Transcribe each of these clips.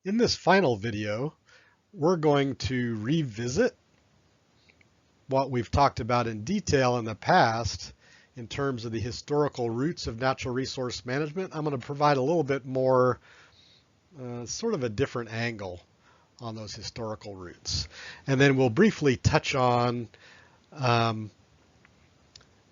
In this final video, we're going to revisit what we've talked about in detail in the past in terms of the historical roots of natural resource management. I'm going to provide a little bit more, sort of a different angle on those historical roots. And then we'll briefly touch on um,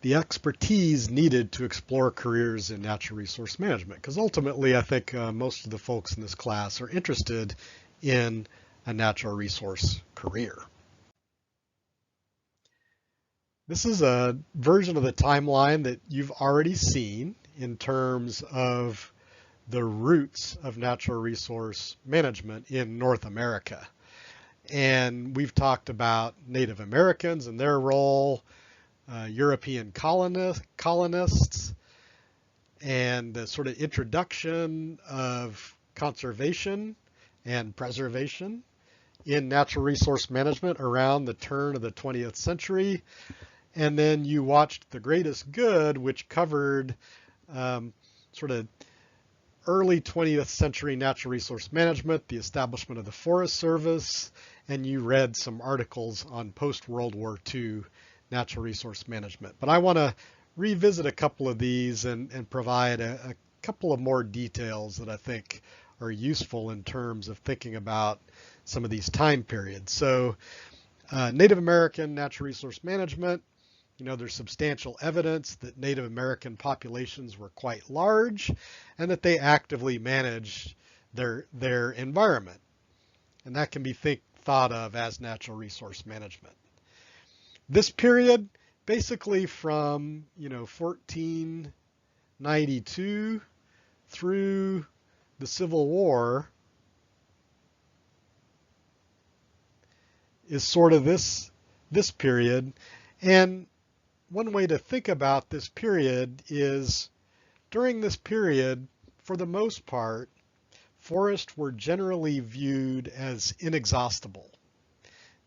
the expertise needed to explore careers in natural resource management, because ultimately I think most of the folks in this class are interested in a natural resource career. This is a version of the timeline that you've already seen in terms of the roots of natural resource management in North America. And we've talked about Native Americans and their role, European colonists, and the sort of introduction of conservation and preservation in natural resource management around the turn of the 20th century. And then you watched The Greatest Good, which covered sort of early 20th century natural resource management, the establishment of the Forest Service, and you read some articles on post-World War II natural resource management. But I want to revisit a couple of these and provide a couple of more details that I think are useful in terms of thinking about some of these time periods. So Native American natural resource management, there's substantial evidence that Native American populations were quite large and that they actively managed their environment. And that can be thought of as natural resource management. This period, basically from 1492 through the Civil War, is sort of this period. And one way to think about this period is during this period, for the most part, forests were generally viewed as inexhaustible.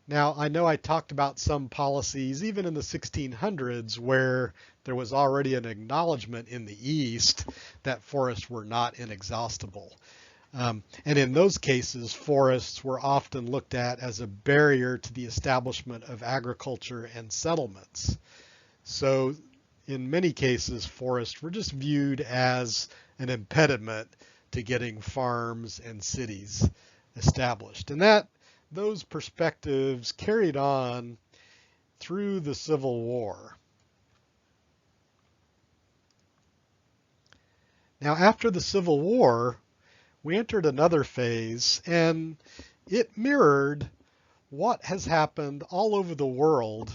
Now, I know I talked about some policies, even in the 1600s, where there was already an acknowledgement in the East that forests were not inexhaustible. And in those cases, forests were often looked at as a barrier to the establishment of agriculture and settlements. So in many cases, forests were just viewed as an impediment to getting farms and cities established. And those perspectives carried on through the Civil War. Now, after the Civil War, we entered another phase, and it mirrored what has happened all over the world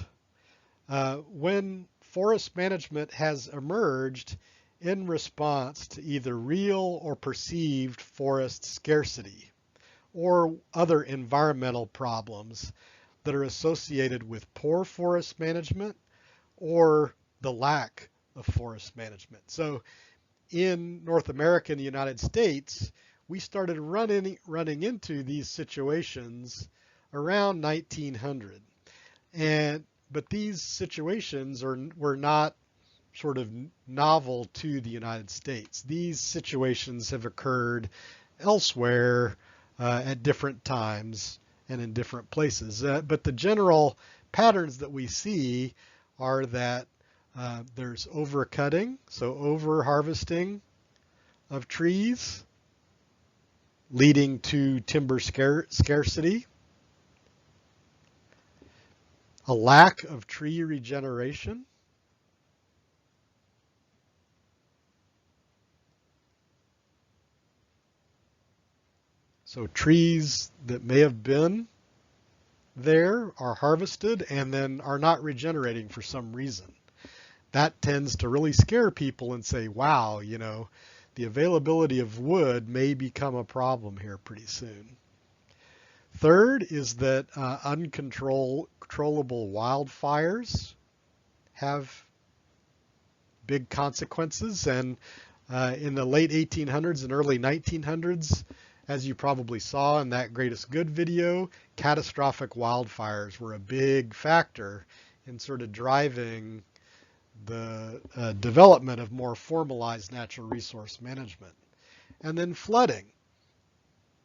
when forest management has emerged in response to either real or perceived forest scarcity or other environmental problems that are associated with poor forest management or the lack of forest management. So in North America and the United States, we started running into these situations around 1900. But these situations were not sort of novel to the United States. These situations have occurred elsewhere at different times and in different places. But the general patterns that we see are that there's overcutting, so over-harvesting of trees, leading to timber scarcity, a lack of tree regeneration, so trees that may have been there are harvested and then are not regenerating for some reason. That tends to really scare people and say, wow, the availability of wood may become a problem here pretty soon. Third is that uncontrollable wildfires have big consequences. And in the late 1800s and early 1900s, as you probably saw in that Greatest Good video, catastrophic wildfires were a big factor in sort of driving the development of more formalized natural resource management. And then flooding.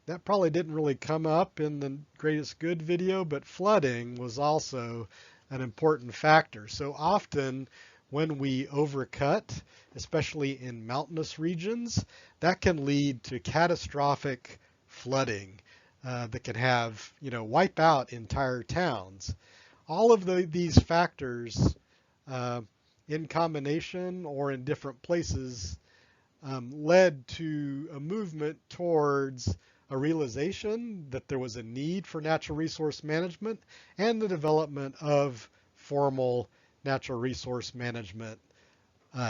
that probably didn't really come up in the greatest good video, but flooding was also an important factor. So often when we overcut, especially in mountainous regions, that can lead to catastrophic flooding that can have, wipe out entire towns. All of these factors uh, in combination or in different places led to a movement towards a realization that there was a need for natural resource management and the development of formal natural resource management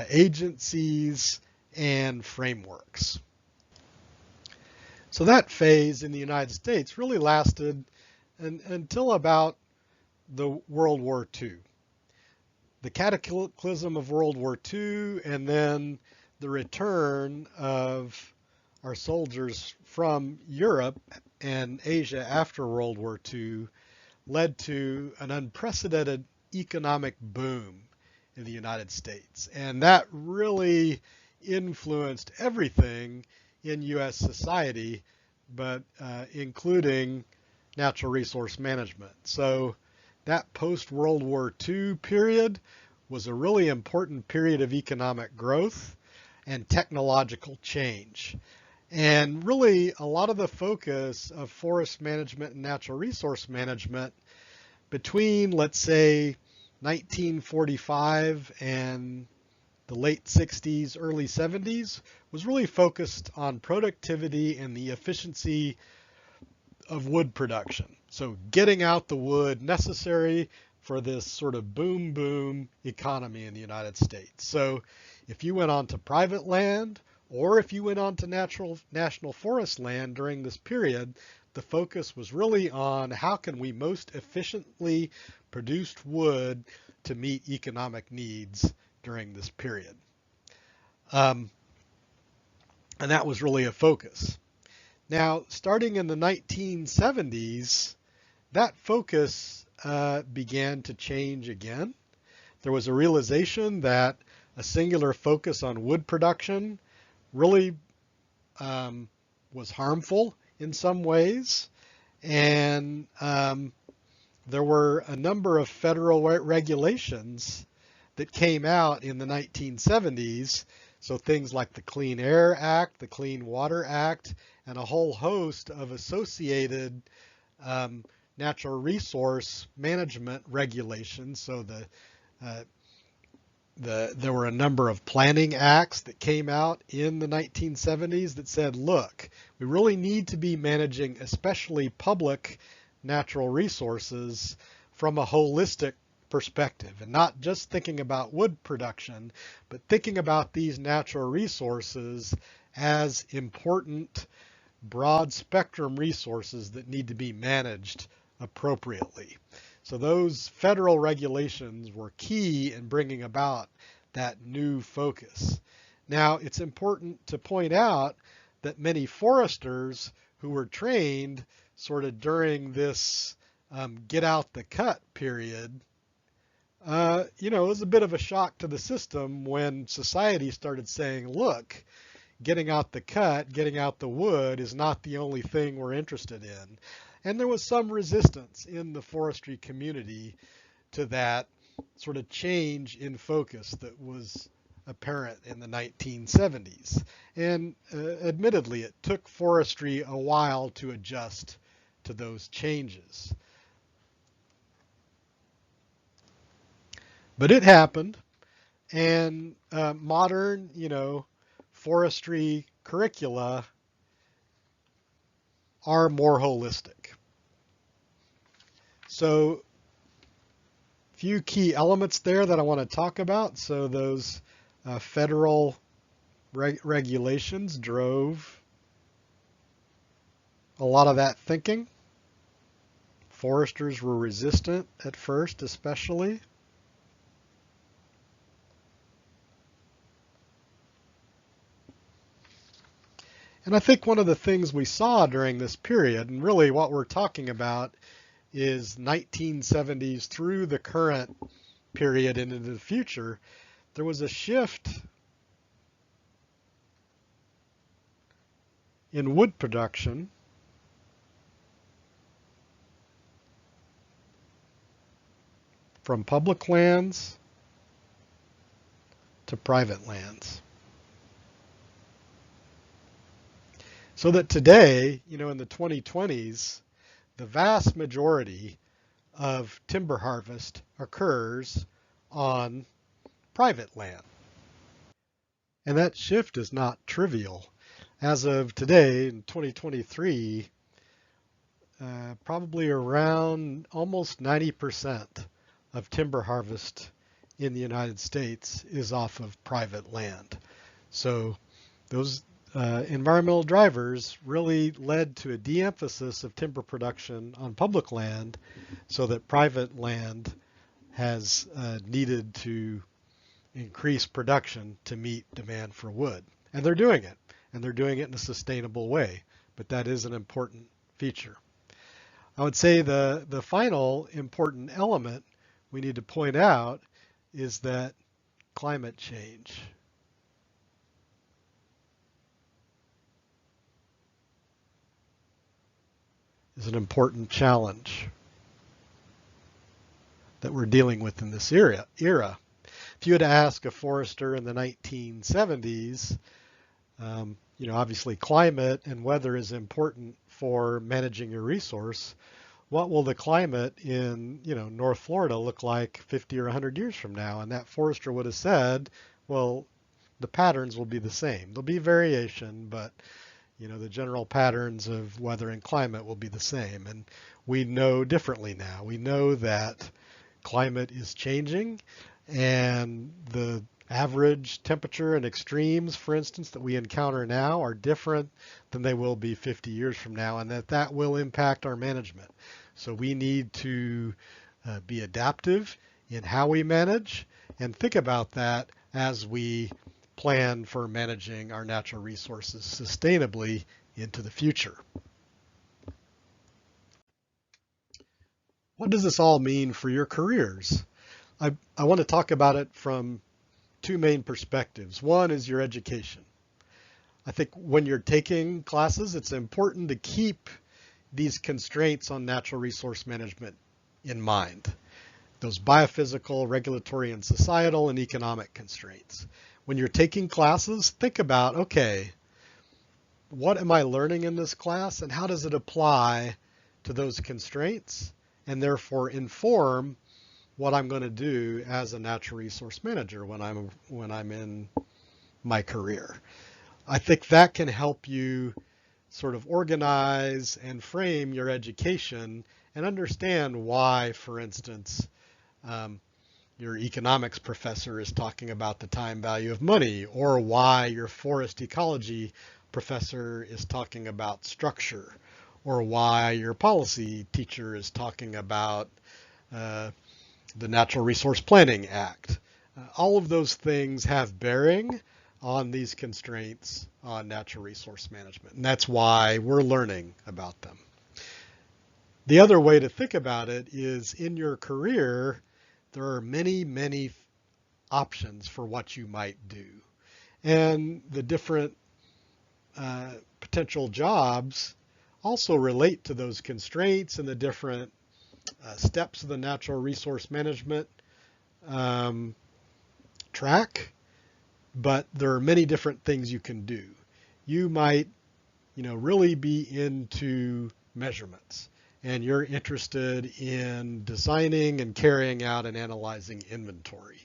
agencies and frameworks. So that phase in the United States really lasted until about the World War II. The cataclysm of World War II and then the return of our soldiers from Europe and Asia after World War II led to an unprecedented economic boom in the United States. And that really influenced everything in U.S. society, but including natural resource management. So that post-World War II period was a really important period of economic growth and technological change. And really, a lot of the focus of forest management and natural resource management between, let's say, 1945 and the late 60s, early 70s was really focused on productivity and the efficiency of wood production. So getting out the wood necessary for this sort of boom economy in the United States. So if you went onto private land or if you went onto national forest land during this period, the focus was really on how can we most efficiently produce wood to meet economic needs during this period. And that was really a focus. Now, starting in the 1970s, that focus began to change again. There was a realization that a singular focus on wood production really was harmful in some ways. And there were a number of federal regulations that came out in the 1970s. So things like the Clean Air Act, the Clean Water Act, and a whole host of associated natural resource management regulations. So there were a number of planning acts that came out in the 1970s that said, look, we really need to be managing especially public natural resources from a holistic perspective and not just thinking about wood production, but thinking about these natural resources as important broad spectrum resources that need to be managed appropriately. So those federal regulations were key in bringing about that new focus. Now, it's important to point out that many foresters who were trained sort of during this get out the cut period, it was a bit of a shock to the system when society started saying, look, getting out the cut, getting out the wood is not the only thing we're interested in. And there was some resistance in the forestry community to that sort of change in focus that was apparent in the 1970s. And admittedly, it took forestry a while to adjust to those changes. But it happened, and modern, forestry curricula are more holistic. So a few key elements there that I want to talk about. So those federal regulations drove a lot of that thinking. Foresters were resistant at first, especially. And I think one of the things we saw during this period, and really what we're talking about is 1970s through the current period into the future, there was a shift in wood production from public lands to private lands. So that today, in the 2020s, the vast majority of timber harvest occurs on private land. And that shift is not trivial. As of today, in 2023, probably around almost 90% of timber harvest in the United States is off of private land. So those environmental drivers really led to a de-emphasis of timber production on public land, so that private land has needed to increase production to meet demand for wood. And they're doing it, and they're doing it in a sustainable way, but that is an important feature. I would say the final important element we need to point out is that climate change is an important challenge that we're dealing with in this era. If you had to ask a forester in the 1970s, obviously climate and weather is important for managing your resource. What will the climate in, North Florida look like 50 or 100 years from now? And that forester would have said, well, the patterns will be the same. There'll be variation, but the general patterns of weather and climate will be the same. And we know differently now. We know that climate is changing, and the average temperature and extremes, for instance, that we encounter now are different than they will be 50 years from now, and that will impact our management. So we need to be adaptive in how we manage, and think about that as we plan for managing our natural resources sustainably into the future. What does this all mean for your careers? I want to talk about it from two main perspectives. One is your education. I think when you're taking classes, it's important to keep these constraints on natural resource management in mind. Those biophysical, regulatory, and societal and economic constraints. When you're taking classes, think about, okay, what am I learning in this class, and how does it apply to those constraints, and therefore inform what I'm going to do as a natural resource manager when I'm in my career. I think that can help you sort of organize and frame your education and understand why, for instance, your economics professor is talking about the time value of money, or why your forest ecology professor is talking about structure, or why your policy teacher is talking about the Natural Resource Planning Act. All of those things have bearing on these constraints on natural resource management, and that's why we're learning about them. The other way to think about it is, in your career, there are many, many options for what you might do. And the different potential jobs also relate to those constraints and the different steps of the natural resource management track, but there are many different things you can do. You might, really be into measurements, and you're interested in designing and carrying out and analyzing inventory.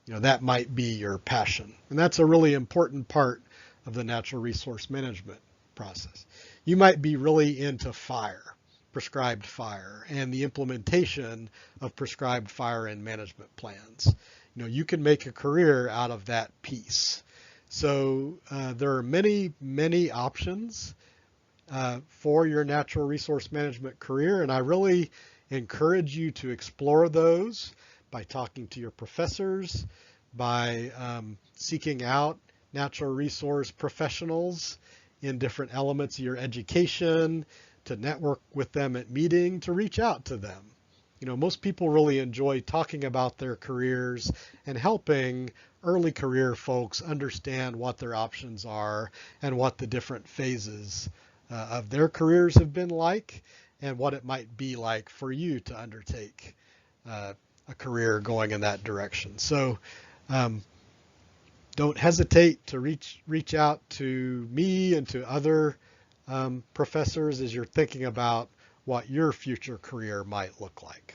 That might be your passion, and that's a really important part of the natural resource management process. You might be really into fire, prescribed fire, and the implementation of prescribed fire and management plans. You can make a career out of that piece. So there are many, many options for your natural resource management career, and I really encourage you to explore those by talking to your professors, by seeking out natural resource professionals in different elements of your education, to network with them at meeting, to reach out to them. Most people really enjoy talking about their careers and helping early career folks understand what their options are and what the different phases of their careers have been like, and what it might be like for you to undertake a career going in that direction. So don't hesitate to reach out to me and to other professors as you're thinking about what your future career might look like.